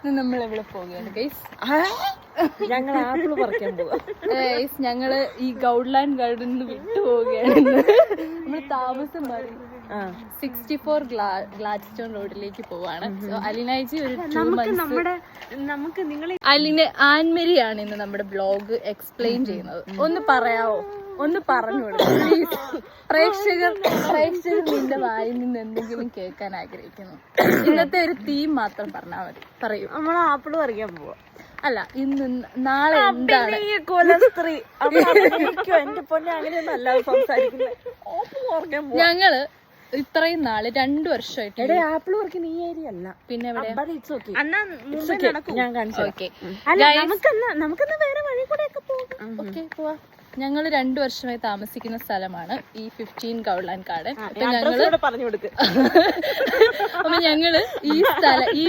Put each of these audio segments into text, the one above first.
നമ്മൾ എവിടെ പോവുകയാണ് ഗൈസ്? ഞങ്ങൾ ആപ്പിൾ പറിക്കാൻ പോവാം. ഞങ്ങള് ഈ ഗൗഡ്ലാൻഡ് ഗാർഡനിൽ വിട്ടു പോവുകയാണ്. നമ്മൾ താമസം മാറി 64 ഗ്ലാഡ്സ്റ്റോൺ റോഡിലേക്ക് പോവാണ്. അലിനൈജി ഒരു 2 months. ആൻമരിയാണ് ഇന്ന് നമ്മുടെ ബ്ലോഗ് എക്സ്പ്ലെയിൻ ചെയ്യുന്നത്. ഒന്ന് പറയാവോ? ഒന്ന് പറഞ്ഞു കൊടുക്കും പ്ലീസ്. പ്രേക്ഷകർ നിന്റെ വായിൽ നിന്ന് എന്തെങ്കിലും കേൾക്കാൻ ആഗ്രഹിക്കുന്നു. ഇന്നത്തെ ഒരു തീം മാത്രം പറഞ്ഞാൽ മതി. പറയൂ. നമ്മൾ ആപ്പിൾ പറിക്കാൻ പോവാ. അല്ല, ഇന്ന് നാളെ എന്താണ്? എന്റെ പൊന്നെ അങ്ങനെയൊന്നും അല്ലാതെ സംസാരിക്കുന്നത്. ഞങ്ങള് ഇത്രയും നാള് 2 വർഷമായിട്ട് ആപ്പിൾ പറിക്കുന്ന ഈ ഏരിയ അല്ല. പിന്നെ എവിടെ? ഞാൻ കാണിച്ചു. നമുക്കെന്നാ വേറെ വഴി കൂടെ ഒക്കെ പോവാ. ഞങ്ങള് 2 വർഷമായി താമസിക്കുന്ന സ്ഥലമാണ് ഈ 15 ഗൗഡ്ലാൻഡ് ഗാർഡൻ. അപ്പൊ ഞങ്ങള് ഈ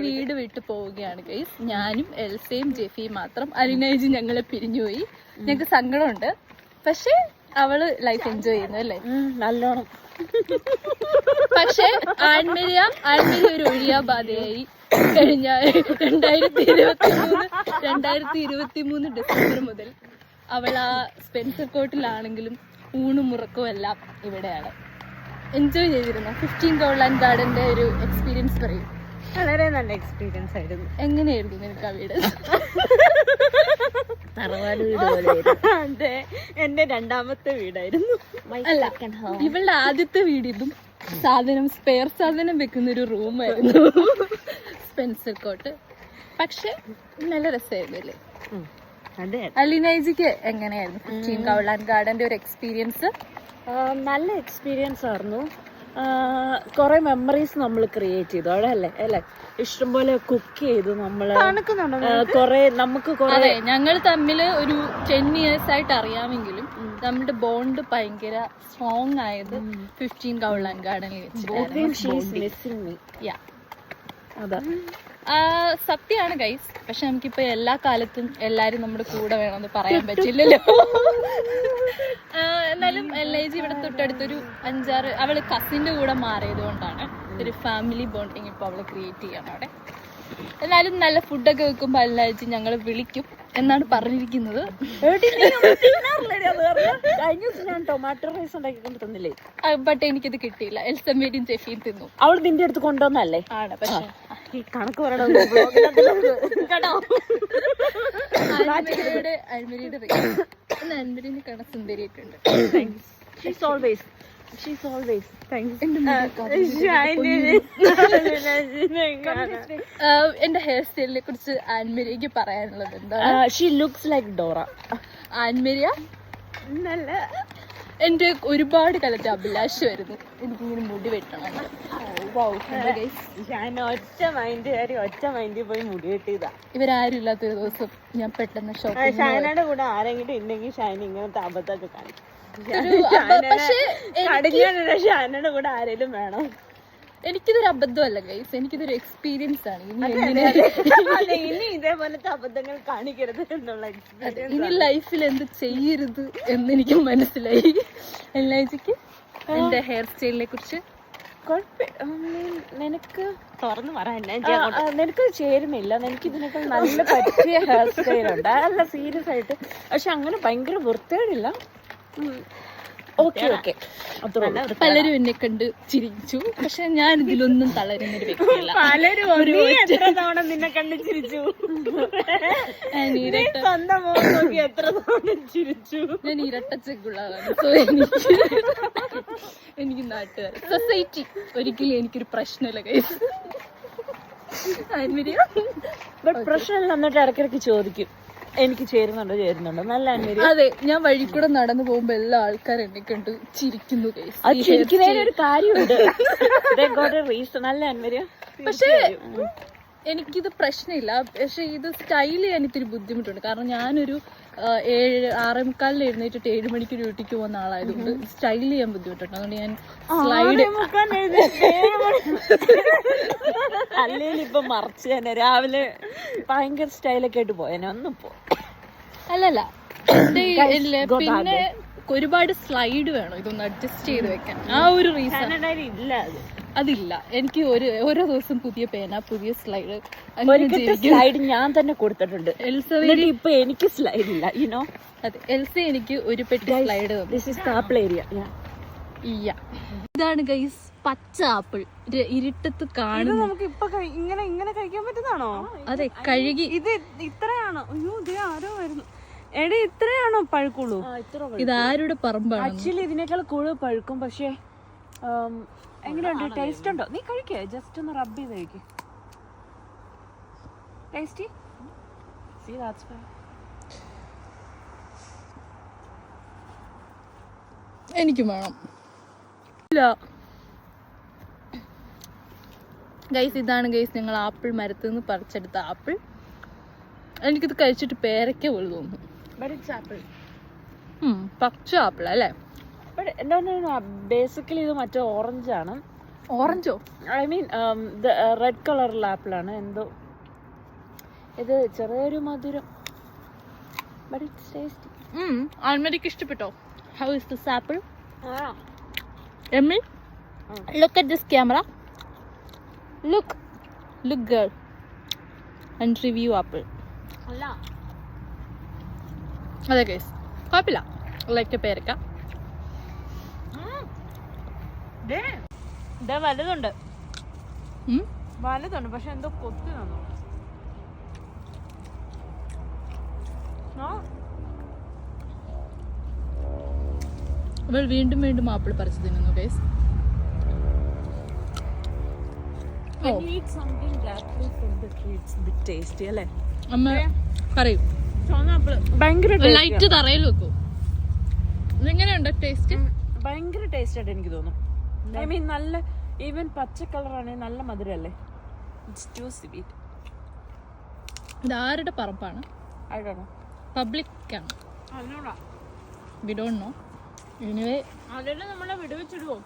വീട് വിട്ടു പോവുകയാണ് ഗൈസ്. ഞാനും എൽസയും ജെഫിയും മാത്രം. അലിനൈജി ഞങ്ങളെ പിരിഞ്ഞുപോയി. ഞങ്ങക്ക് സങ്കടമുണ്ട്. പക്ഷെ അവള് ലൈഫ് എൻജോയ് ചെയ്യുന്നു അല്ലേ? നല്ലോണം. പക്ഷെ ആൻമരിയ ഒരു ഒഴിയാബാധയായി കഴിഞ്ഞ 2023 ഡിസംബർ മുതൽ അവൾ ആ സ്പെൻസർ കോർട്ടിലാണെങ്കിലും ഊണും മുറക്കവും എല്ലാം ഇവിടെയാണ്. എൻജോയ് ചെയ്തിരുന്നു. 15 ഗൗഡ്ലാൻഡ് ഗാർഡന്റെ ഒരു എക്സ്പീരിയൻസ് പറയും. വളരെ നല്ല എക്സ്പീരിയൻസ് ആയിരുന്നു. എങ്ങനെയായിരുന്നു നിനക്ക് ആ വീട്? തറവാട് വീട് പോലെ. അതെ, എന്റെ 2ാമത്തെ വീടായിരുന്നു. അല്ല, ഇവളുടെ ആദ്യത്തെ വീട് ഇതും സ്പെയർ സാധനം വെക്കുന്ന ഒരു റൂമായിരുന്നു സ്പെൻസർ കോട്ട്. പക്ഷെ നല്ല രസമായിരുന്നു അല്ലേ? അലിനൈജിക്ക് എങ്ങനെയായിരുന്നു 15 ഗൗഡ്ലാൻഡ് ഗാർഡന്റെ ഒരു എക്സ്പീരിയൻസ്? നല്ല എക്സ്പീരിയൻസ് ആയിരുന്നു. കുറെ മെമ്മറീസ് നമ്മൾ ക്രിയേറ്റ് ചെയ്തു അവിടെ അല്ലേ? ഇഷ്ടംപോലെ കുക്ക് ചെയ്തു നമ്മള്. അതെ, ഞങ്ങൾ തമ്മിൽ ഒരു 10 years ആയിട്ട് അറിയാമെങ്കിലും നമ്മുടെ ബോണ്ട് ഭയങ്കര സ്ട്രോങ് ആയത് 15 ഗൗഡ്ലാൻഡ് ഗാർഡനിൽ സത്യമാണ് ഗൈസ്. പക്ഷെ നമുക്കിപ്പോ എല്ലാ കാലത്തും എല്ലാരും നമ്മുടെ കൂടെ വേണമെന്ന് പറയാൻ പറ്റില്ലല്ലോ. എന്നാലും LIG ഇവിടെ തൊട്ടടുത്തൊരു 5-6 അവള് കസിന്റെ കൂടെ മാറിയത് കൊണ്ടാണ് ഒരു ഫാമിലി ബോണ്ടിങ് ഇപ്പൊ അവള് ക്രിയേറ്റ് ചെയ്യണം അവിടെ. എന്നാലും നല്ല ഫുഡൊക്കെ വെക്കുമ്പോ LIG ഞങ്ങള് വിളിക്കും എന്നാണ് പറഞ്ഞിരിക്കുന്നത്. ഞാൻ ടൊമാറ്റോ റൈസ് ഉണ്ടാക്കിക്കൊണ്ട് തന്നില്ലേ? ബട്ട് എനിക്കിത് കിട്ടിയില്ല. എൽസമ്മേരിയും ജെഫിയും തിന്നു. അവൾ നിന്റെ അടുത്ത് കൊണ്ടുവന്നല്ലേ? ആണ്. പക്ഷെ കണക്ക് പറയണോ? അൻമരിന്റെ കണ സുന്ദരിയായിട്ടുണ്ട്. എന്റെ ഹെയർ സ്റ്റൈലിനെ കുറിച്ച് ആൻമരിക്ക് പറയാനുള്ളത് എന്താണ്? She looks like Dora. Ann Maria നല്ല എന്റെ ഒരുപാട് കാലത്തെ അഭിലാഷമായിരുന്നു എനിക്കിങ്ങനെ മുടി വെട്ടണം. ഞാൻ ഒറ്റ മൈൻഡ് പോയി മുടി വെട്ടിയതാ. ഇവരാരും ഇല്ലാത്തൊരു ദിവസം ഞാൻ പെട്ടെന്ന് ഷാനയുടെ കൂടെ ആരെങ്കിലും ഉണ്ടെങ്കിൽ ഷാന ഇങ്ങനത്തെ അബദ്ധമൊക്കെ കാണിക്കും. ഷാനയുടെ കൂടെ ആരെങ്കിലും വേണം. എനിക്കിതൊരു അബദ്ധമല്ല ഗൈസ്, എനിക്കിതൊരു എക്സ്പീരിയൻസ് ആണ്. ഇനി ഇതേപോലത്തെ അബദ്ധങ്ങൾ കാണിക്കരുത് എന്നുള്ള ഇനി ലൈഫിൽ എന്ത് ചെയ്യരുത് എന്നെനിക്ക് മനസ്സിലായി. LIGക്ക് എന്റെ ഹെയർ സ്റ്റൈലിനെ കുറിച്ച് നിനക്ക് തുറന്നു പറയാൻ നിനക്ക് ചേരുന്നില്ല. നിനക്ക് ഇതിനൊക്കെ നല്ല പറ്റിയ ഹെയർ സ്റ്റൈലുണ്ട്. അല്ല, സീരിയസ് ആയിട്ട്. പക്ഷെ അങ്ങനെ ഭയങ്കര വൃത്തികേടില്ല. പലരും എന്നെ കണ്ട് ചിരിച്ചു. പക്ഷെ ഞാൻ ഇതിലൊന്നും തളരുന്നൊരു വ്യക്തിയല്ല. നിന്നെ കണ്ട് ചിരിച്ചു. ഞാൻ ഇരട്ടച്ചെക്കുള്ളതാണ്. എനിക്ക് നാട്ടുകാർ സൊസൈറ്റി ഒരിക്കലും എനിക്കൊരു പ്രശ്നമില്ല ഗൈസ്. പ്രശ്നമില്ല. എന്നിട്ട് ഇടയ്ക്കിടയ്ക്ക് ചോദിക്കും എനിക്ക് ചേരുന്നുണ്ടോ നല്ല അൻമരി. അതെ, ഞാൻ വഴി കൂടെ നടന്നു പോകുമ്പോ എല്ലാ ആൾക്കാരും എന്നെ കണ്ട് ചിരിക്കുന്നു. ചിരിക്കുന്നതിനൊരു കാര്യമുണ്ട്. നല്ല അൻമരി. പക്ഷെ എനിക്കിത് പ്രശ്നമില്ല. പക്ഷെ ഇത് സ്റ്റൈൽ ചെയ്യാൻ ഇത്തിരി ബുദ്ധിമുട്ടുണ്ട്. കാരണം ഞാനൊരു 6:45 എഴുന്നേറ്റിട്ട് 7 മണിക്ക് ഡ്യൂട്ടിക്ക് പോകുന്ന ആളായതുകൊണ്ട് സ്റ്റൈൽ ചെയ്യാൻ ബുദ്ധിമുട്ടുണ്ട്. അതുകൊണ്ട് ഞാൻ സ്ലൈഡ് അല്ലെങ്കിൽ ഇപ്പൊ മറിച്ച് തന്നെ രാവിലെ ഭയങ്കര സ്റ്റൈലൊക്കെ ആയിട്ട് പോയേനെ. ഒന്നും പോ അല്ലല്ല. പിന്നെ ഒരുപാട് സ്ലൈഡ് വേണം ഇതൊന്ന് അഡ്ജസ്റ്റ് ചെയ്ത് വെക്കാൻ. ആ ഒരു റീസൺ കാനഡയിൽ ഇല്ല അത്. അതില്ല. എനിക്ക് ഓരോ ദിവസം പുതിയ പേന, പുതിയ സ്ലൈഡ്. സ്ലൈഡ് ഞാൻ തന്നെ കൊടുത്തിട്ടുണ്ട്. ഇപ്പൊ എനിക്ക് സ്ലൈഡ് ഇല്ല, യുനോ. അതെ, എൽസ എനിക്ക് ഒരു പെട്ടി സ്ലൈഡ് തന്നു. This is apple area. ഇതാണ് ഗൈസ് പച്ച ആപ്പിൾ. ഇരുട്ടത്ത് കാണും. നമുക്ക് ഇപ്പൊ ഇങ്ങനെ കഴിക്കാൻ പറ്റുന്നതാണോ? അതെ, കഴുകി. ഇത് ഇത്രയാണോ? അയ്യോ, ഇത് ആരോ വരുന്നു. എടി, ഇത്രയാണോ പഴുക്കുള്ളൂ? ഇതാരുടെ പറമ്പാണ്? ആക്ച്വലി ഇതിനേക്കാൾ കൂടുതൽ പഴുക്കും. പക്ഷേ എങ്ങനെയുണ്ട്? ടേസ്റ്റ് ഉണ്ടോ? നീ കഴിക്കേ, ജസ്റ്റ് ഒന്ന് റബ്ബ് ചെയ്ത് കഴിക്കും. ടേസ്റ്റി. എനിക്കും വേണം. ഇല്ല ഗൈസ്, ഇതാണ് ഗൈസ് ഞങ്ങൾ ആപ്പിൾ മരത്തിൽ നിന്ന് പറിച്ചെടുത്ത ആപ്പിൾ. എനിക്കിത് കഴിച്ചിട്ട് പേരയ്ക്ക പോലെ തോന്നുന്നു. പച്ച ആപ്പിൾ അല്ലേ? ബേസിക്കലി ഇത് മറ്റേ ഓറഞ്ച് ആണ്. ഓറഞ്ചോ? ഐ മീൻ റെഡ് കളറുള്ള ആപ്പിളാണ്. എന്തോ ഇത് ചെറിയൊരു മധുരം. But it's tasty. ആൽമരിക്ക് ഇഷ്ടപ്പെട്ടോ? How is this apple? Emmy, look at this camera. Look girl, and review apple. അതെ ഗൈസ്, കുഴപ്പമില്ല. ലൈക്ക് പേരക്ക. വലുതുണ്ട്, വലുതുണ്ട്. പക്ഷെ എന്തോ കൊത്തി തന്നു. അവൾ വീണ്ടും വീണ്ടും ആപ്പിൾ പറിച്ചു തിന്നുന്നു ഗൈസ്. അമ്മ പറയൂ. ഭയങ്കര ലൈറ്റ് തറയിൽ വെക്കൂ. എങ്ങനെയുണ്ട് ടേസ്റ്റ്? ഭയങ്കര ടേസ്റ്റ് ആയിട്ട് എനിക്ക് തോന്നുന്നു. ഐ മീൻ നല്ല ഈവൻ പച്ച കളറാണെങ്കിൽ നല്ല മധുരല്ലേ. It's too sweet. ഇതാരുടെ പറമ്പാണ്? I don't know. പബ്ലിക് ആണ്. അല്ലടാ, വി ഡോണ്ട് നോ. എനിവേ അതെല്ലാം നമ്മളെ വിടുവിച്ചിടുവോ?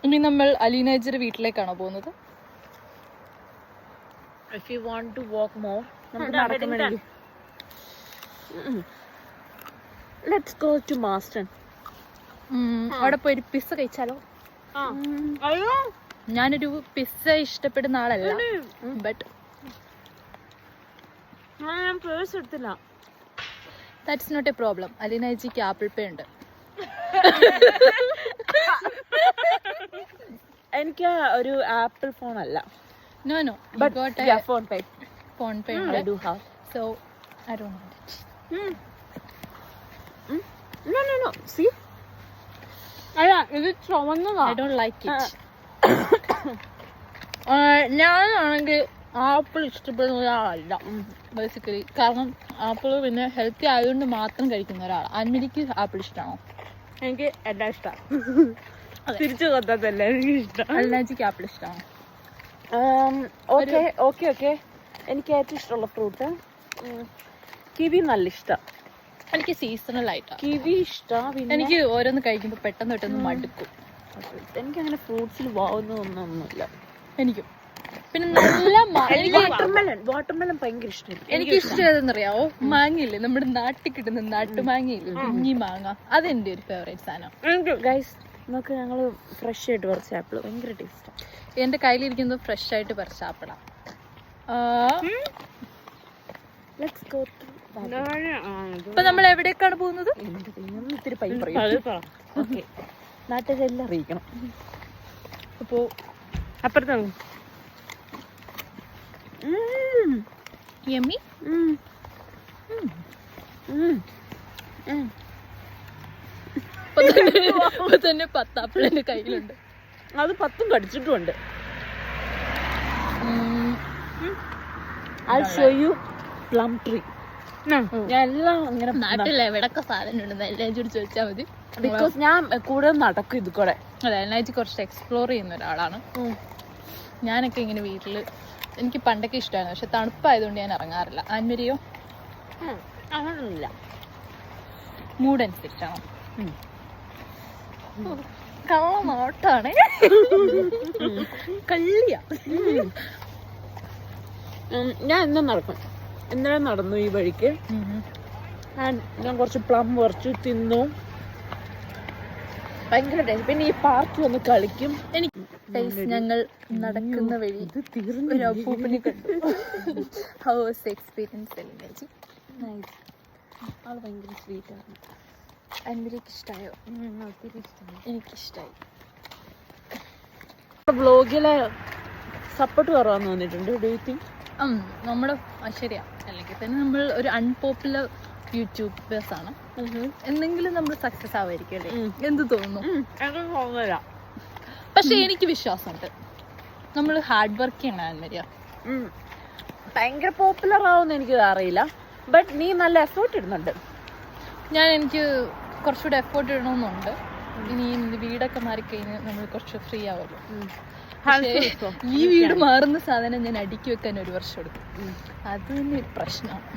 ഇനി നമ്മൾ അലീനേജർ വീട്ടിലേക്കാണോ പോകുന്നത്? If you want to walk more, നമുക്ക് നടക്കുന്നുണ്ടെങ്കിൽ let's go to Marston. അവിടെ പോയി ഒരു പിസ്സ കഴിച്ചാലോ? അയ്യോ, ഞാനൊരു പിസ്സ ഇഷ്ടപ്പെടുന്ന ആളല്ല. ബട്ട് ഞാൻ പേഴ്സ് എടുത്തില്ല. That's not a problem. അലീനേജിക്ക് ആപ്പിൾ പേ ഉണ്ട്. എനിക്ക് ഒരു ആപ്പിൾ ഫോൺ അല്ല. No, but got a phone pay. phone pay. I do have. So I don't want it. No. See? അല്ല, ഇത് ചുവന്നതാ. I don't like it. ഞാനാണെങ്കിൽ apple ഇഷ്ടപ്പെടുന്ന ഒരാളല്ല ബേസിക്കലി. കാരണം ആപ്പിൾ പിന്നെ ഹെൽത്തി ആയതുകൊണ്ട് മാത്രം കഴിക്കുന്ന ഒരാളാണ്. അന്മരിക്ക് ആപ്പിൾ ഇഷ്ടമാണോ? എനിക്ക് എല്ലാം ഇഷ്ടമാണ്. തിരിച്ചു കൊത്തല്ല, എനിക്ക് ഇഷ്ടം. അലീനേജിക്ക് ആപ്പിൾ ഇഷ്ടമാണോ? ഓക്കെ. എനിക്ക് ഏറ്റവും ഇഷ്ടമുള്ള ഫ്രൂട്ട് കിവി. നല്ല ഇഷ്ടം. എനിക്ക് സീസണൽ ആയിട്ടാണ് കിവി ഇഷ്ടം. എനിക്ക് ഓരോന്ന് കഴിക്കുമ്പോൾ പെട്ടെന്ന് മടുക്കും. എനിക്കങ്ങനെ ഫ്രൂട്ട്സിൽ വാവുന്നൊന്നുമില്ല. എനിക്കും. പിന്നെ നല്ല വാട്ടർമെലൺ ഭയങ്കര ഇഷ്ടം. എനിക്ക് ഇഷ്ടം ഏതെന്നറിയാവോ? മാങ്ങയില്ലേ, നമ്മുടെ നാട്ടിൽ കിട്ടുന്ന നാട്ടുമാങ്ങയില്ലേ, കുഞ്ഞി മാങ്ങ. അതെന്റെ ഒരു ഫേവറേറ്റ് സാധനം. ഗൈസ്, നമുക്ക് ഞങ്ങൾ ഫ്രഷ് ആയിട്ട് പറിച്ച ആപ്പിൾ ഭയങ്കര ടേസ്റ്റ്. എന്റെ കയ്യിലിരിക്കുന്നത് ഫ്രഷ് ആയിട്ട് പറിച്ച ആപ്പിളാ. ഇപ്പൊ നമ്മൾ എവിടേക്കാണ് പോകുന്നത്? ഇത്തിരി നാട്ടുകാരെല്ലാം അറിയിക്കണം. അപ്പോ അപ്പുറത്താണ് യമ്മി. ഇപ്പൊ തന്നെ 10 ആപ്പിൾ എന്റെ കയ്യിലുണ്ട്. അത് 10 കടിച്ചിട്ടുമുണ്ട്. I'll show you plum tree. ഞാൻ എല്ലാം ഇങ്ങനെ നാട്ടിൽ എവിടൊക്കെ സാധനം ഉണ്ടെന്ന് എല്ലാം ചോദിച്ചാൽ മതി. ബിക്കോസ് ഞാൻ കൂടുതൽ നടക്കും ഇത് കൂടെ. അതെ, എല്ലാം കുറച്ച് എക്സ്പ്ലോർ ചെയ്യുന്ന ഒരാളാണ്. ഞാനൊക്കെ ഇങ്ങനെ വീട്ടില്, എനിക്ക് പണ്ടൊക്കെ ഇഷ്ടമായിരുന്നു, പക്ഷെ തണുപ്പായതുകൊണ്ട് ഞാൻ ഇറങ്ങാറില്ല. ആൻമരിയോ? അങ്ങനൊന്നുമില്ല, മൂഡ് അനുസരിച്ചാണോ? കള്ള നോട്ടാണ്, കള്ളിയാ. ഞാൻ എന്നും നടക്കും. ഇന്നലെ നടന്നു ഈ വഴിക്ക്. ഞാൻ കുറച്ച് പ്ലം കുറച്ച് തിന്നു. ഭയങ്കര ടേസ്റ്റ്. പിന്നെ ഈ പാർക്ക് വന്ന് കളിക്കും. എനിക്ക് ഞങ്ങൾ നടക്കുന്ന വഴി ഒരു അപ്പൂപ്പനെ കണ്ടു. ഹൗ വാസ് എക്സ്പീരിയൻസ് എലിനേജി? ആള് ഭയങ്കര സ്വീറ്റാണ്. അൻവരിക്ക് ഇഷ്ടമായോ? ഒത്തിരി ഇഷ്ടമായി. എനിക്കിഷ്ടമായി. വ്ലോഗിലെ സപ്പോർട്ട് കുറവാന്ന് തോന്നിയിട്ടുണ്ട്. Do you think? നമ്മുടെ ശരിയാ. അല്ലെങ്കിൽ തന്നെ നമ്മൾ ഒരു അൺപോപ്പുലർ യൂട്യൂബേഴ്സ് ആണ്. എന്തെങ്കിലും നമ്മൾ സക്സസ് ആവായിരിക്കും അല്ലേ? എന്ത് തോന്നുന്നു? പക്ഷെ എനിക്ക് വിശ്വാസമുണ്ട് നമ്മൾ ഹാർഡ് വർക്ക് ചെയ്യണം വരിക. ഭയങ്കര പോപ്പുലർ ആവുമെന്ന് എനിക്ക് അറിയില്ല. ബട്ട് നീ നല്ല എഫേർട്ട് ഇടുന്നുണ്ട്. എനിക്ക് കുറച്ചുകൂടെ എഫേർട്ട് ഇടണമെന്നുണ്ട്. ഇനി വീടൊക്കെ മാറിക്കഴിഞ്ഞാൽ നമ്മൾ കുറച്ച് ഫ്രീ ആവുമല്ലോ. ഈ വീട് മാറുന്ന സാധനം ഞാൻ അടുക്കി വെക്കാൻ 1 വർഷം എടുക്കും. അത് തന്നെ ഒരു പ്രശ്നമാണ്.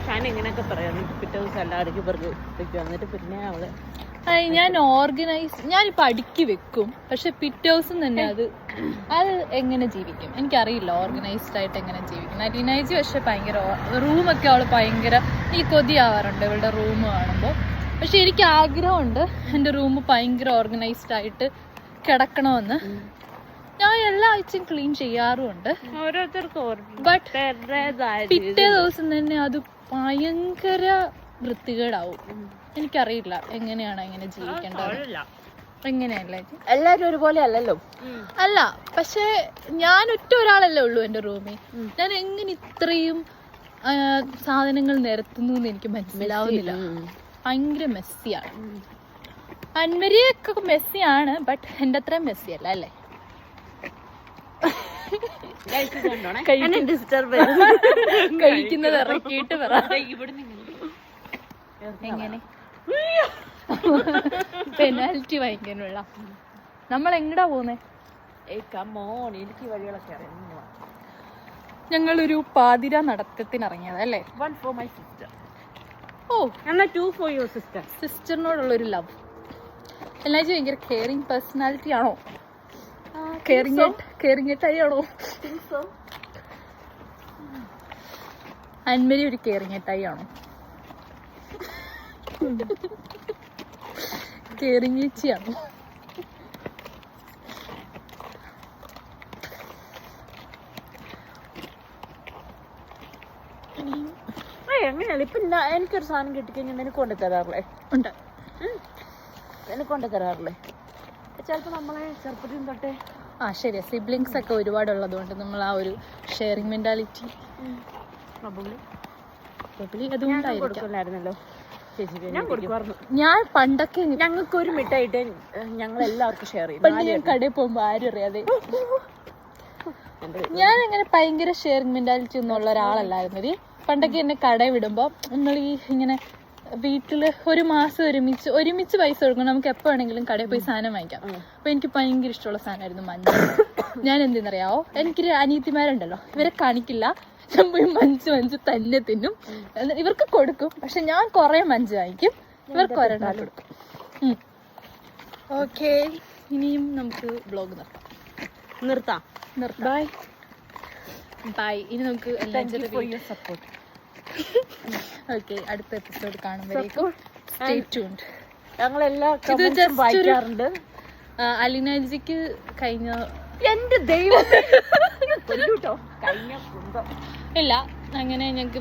ഞാൻ എങ്ങനെയൊക്കെ പറയാം, പിറ്റേ ദിവസം എല്ലാവർക്കും വെക്കും. എന്നിട്ട് പിന്നെ അവള് ഞാനിപ്പോ അടുക്കി വെക്കും. പക്ഷെ പിറ്റേ ദിവസം തന്നെ അത് എങ്ങനെ ജീവിക്കും എനിക്കറിയില്ല. ഓർഗനൈസ്ഡ് ആയിട്ട് എങ്ങനെ ജീവിക്കും. അലീനേജി പക്ഷെ ഭയങ്കര റൂമൊക്കെ അവള് ഭയങ്കര എനിക്ക് കൊതിയാവാറുണ്ട് ഇവളുടെ റൂം കാണുമ്പോൾ. പക്ഷെ എനിക്ക് ആഗ്രഹമുണ്ട് എൻ്റെ റൂം ഭയങ്കര ഓർഗനൈസ്ഡ് ആയിട്ട് കിടക്കണമെന്ന്. ഞാൻ എല്ലാ ആഴ്ചയും ക്ലീൻ ചെയ്യാറുമുണ്ട്. ബട്ട് പിറ്റേ ദിവസം തന്നെ അത് ഭയങ്കര വൃത്തികേടാവും. എനിക്കറിയില്ല എങ്ങനെയാണ് എങ്ങനെ ജീവിക്കേണ്ടത്. എങ്ങനെയല്ലേ? എല്ലാരും ഒരുപോലെ അല്ലല്ലോ. അല്ല, പക്ഷെ ഞാൻ ഒരാളല്ലേ ഉള്ളൂ എൻ്റെ റൂമിൽ. ഞാൻ എങ്ങനെ ഇത്രയും സാധനങ്ങൾ നിരത്തുന്നു എന്ന് എനിക്ക് മനസ്സിലാവുന്നില്ല. ഭയങ്കര മെസ്സിയാണ്. അൻവരിയൊക്കെ മെസ്സിയാണ്, ബട്ട് എൻ്റെ അത്രയും മെസ്സി അല്ല അല്ലേ? കഴിക്കുന്നത് ഇറക്കിയിട്ട് പറ. എങ്ങനെ പെനാൽറ്റി വാങ്ങിക്കാനുള്ള നമ്മൾ എങ്ങടാ പോന്നേ? എനിക്ക് വഴികളൊക്കെ അറിയാം. ഞങ്ങളൊരു പാതിര നടത്തത്തിനിറങ്ങിയത് അല്ലേ? ഓ, 2 for your sister. സിസ്റ്ററിനോടുള്ളൊരു ലവ്. എല്ലാജി ഭയങ്കര കെയറിങ് പേഴ്സണാലിറ്റി ആണോ? കെയറിങ് ആണോ? അൻമരി ഒരു കെയറിങ് ആണോ? കേറിങ്ങേച്ചിയാണോ? എങ്ങനെയല്ല ഇപ്പൊ എനിക്കൊരു സാധനം കിട്ടിക്കഴിഞ്ഞാൽ നിനക്ക് കൊണ്ടു തരാറില്ലേ? ഉണ്ട്. നിനക്ക് കൊണ്ടു തരാറില്ലേ? ചിലപ്പോ നമ്മളെ ചെറുപ്പത്തിൽ തൊട്ടേ ശരിയാ. സിബ്ലിങ്സ് ഒക്കെ ഒരുപാടുള്ളത് കൊണ്ട് നമ്മൾ ആ ഒരു ഷെയറിങ് മെന്റാലിറ്റി അതുകൊണ്ടായിരുന്നല്ലോ. ഞാൻ പണ്ടൊക്കെ ഞങ്ങൾക്ക് ഒരു മിഠായിട്ട് ഞങ്ങൾ എല്ലാവർക്കും ഷെയർ ചെയ്യും. പണ്ട് ഞാൻ കടയിൽ പോകുമ്പോ ആരും അറിയാതെ ഞാൻ അങ്ങനെ ഭയങ്കര ഷെയറിങ് മെന്റാലിറ്റി ഒന്നും ഉള്ള ഒരാളല്ലായിരുന്നത്. പണ്ടൊക്കെ എന്നെ കടയിൽ വിടുമ്പോ നമ്മൾ ഇങ്ങനെ വീട്ടില് ഒരു മാസം ഒരുമിച്ച് പൈസ കൊടുക്കണം. നമുക്ക് എപ്പോ വേണമെങ്കിലും കടയിൽ പോയി സാധനം വാങ്ങിക്കാം. അപ്പൊ എനിക്ക് ഭയങ്കര ഇഷ്ടമുള്ള സാധനമായിരുന്നു മഞ്ച്. ഞാൻ എന്തെന്നറിയാവോ, എനിക്കൊരു അനിയത്തിമാരുണ്ടല്ലോ, ഇവരെ കാണിക്കില്ല. ഞാൻ പോയി മഞ്ച് തന്നെ തിന്നും. ഇവർക്ക് കൊടുക്കും, പക്ഷെ ഞാൻ കുറെ മഞ്ച് വാങ്ങിക്കും. ഇവർക്ക് ഒരെണ്ണം കൊടുക്കും. ഓക്കെ, ഇനിയും നമുക്ക് ബ്ലോഗ് നിർത്താം. ബൈ. ഇനി നമുക്ക് സപ്പോർട്ട്. ഓക്കെ, അടുത്ത എപ്പിസോഡ് കാണുമ്പോഴേക്കും സ്റ്റേ ട്യൂൺഡ്. വായിക്കാറുണ്ട്. അലീനജിക്ക് കഴിഞ്ഞ എന്റെ ദൈവം ഇല്ല അങ്ങനെ ഞങ്ങക്ക്